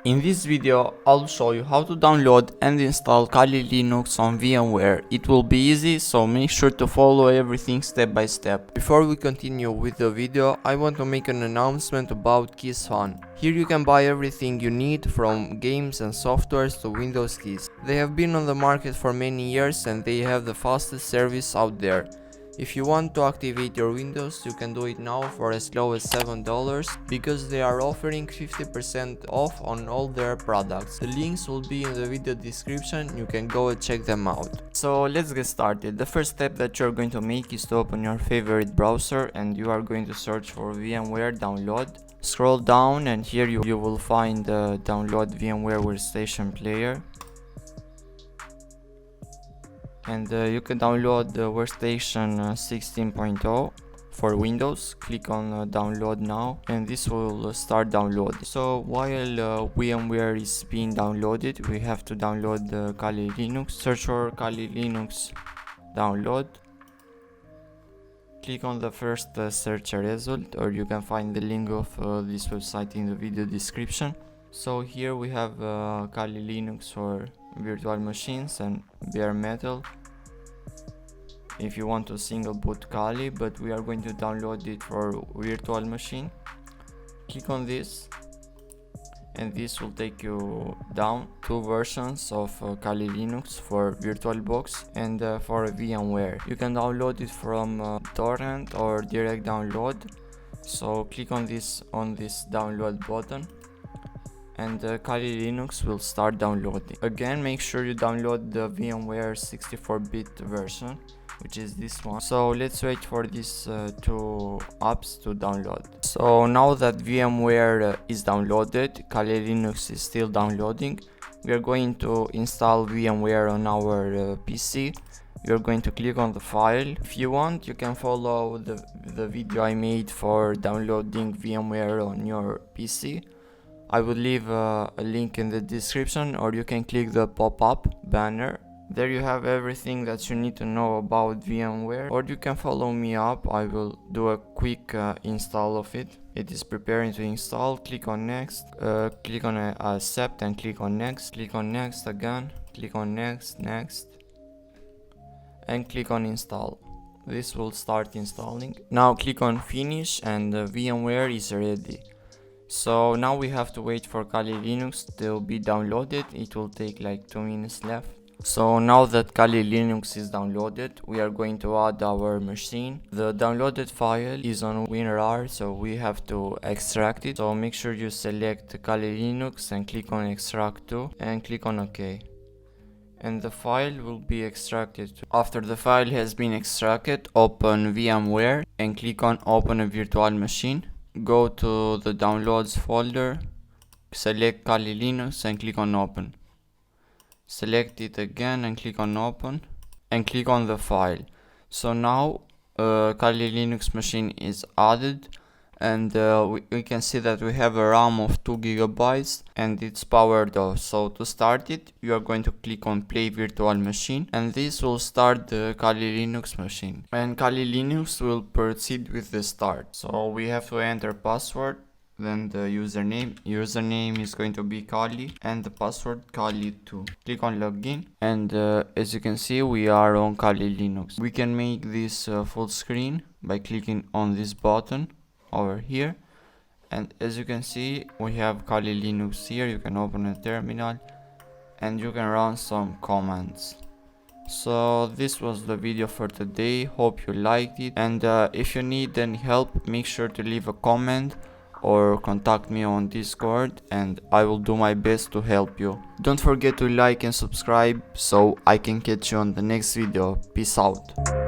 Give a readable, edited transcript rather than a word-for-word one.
In this video, I'll show you how to download and install Kali Linux on VMware. It will be easy, so make sure to follow everything step by step. Before we continue with the video, I want to make an announcement about Keys Fun. Here you can buy everything you need, from games and softwares to Windows keys. They have been on the market for many years and they have the fastest service out there. If you want to activate your Windows, you can do it now for as low as $7 because they are offering 50% off on all their products. The links will be in the video description, you can go and check them out. So let's get started. The first step that you're going to make is to open your favorite browser and you are going to search for VMware download. Scroll down and here you will find the download VMware workstation player. And you can download the workstation 16.0 for Windows. Click on download now and this will start downloading. So while VMware is being downloaded, we have to download the Kali Linux. Search for Kali Linux download. Click on the first search result, or you can find the link of this website in the video description. So here we have Kali Linux for virtual machines and bare metal if you want to single boot Kali, but we are going to download it for virtual machine. Click on this and this will take you down two versions of Kali Linux for VirtualBox and for VMware. You can download it from torrent or direct download. So click on this download button and Kali Linux will start downloading. Again, make sure you download the VMware 64-bit version, which is this one. So let's wait for these two apps to download. So now that VMware is downloaded, Kali Linux is still downloading. We are going to install VMware on our PC. You're going to click on the file. If you want, you can follow the video I made for downloading VMware on your PC. I will leave a link in the description, or you can click the pop-up banner. There you have everything that you need to know about VMware, or you can follow me up. I will do a quick install of it. It is preparing to install. Click on next, click on accept and click on next. Click on next again, click on next, and click on install. This will start installing. Now click on finish and VMware is ready. So now we have to wait for Kali Linux to be downloaded. It will take like 2 minutes left. So now that Kali Linux is downloaded, we are going to add our machine. The downloaded file is on WinRAR, so we have to extract it. So make sure you select Kali Linux and click on extract to and click on OK. And the file will be extracted. After the file has been extracted, open VMware and click on open a virtual machine. Go to the downloads folder, select Kali Linux and click on open. Select it again and click on open and click on the file. So now Kali Linux machine is added and we can see that we have a RAM of 2 GB and it's powered off. So to start it, you are going to click on play virtual machine and this will start the Kali Linux machine, and Kali Linux will proceed with the start. So we have to enter password, then the username is going to be Kali and the password Kali2. Click on login and as you can see, we are on Kali Linux. We can make this full screen by clicking on this button over here, and as you can see, we have Kali Linux here. You can open a terminal and you can run some commands. So this was the video for today. Hope you liked it, and if you need any help, make sure to leave a comment or contact me on Discord and I will do my best to help you. Don't forget to like and subscribe so I can catch you on the next video. Peace out.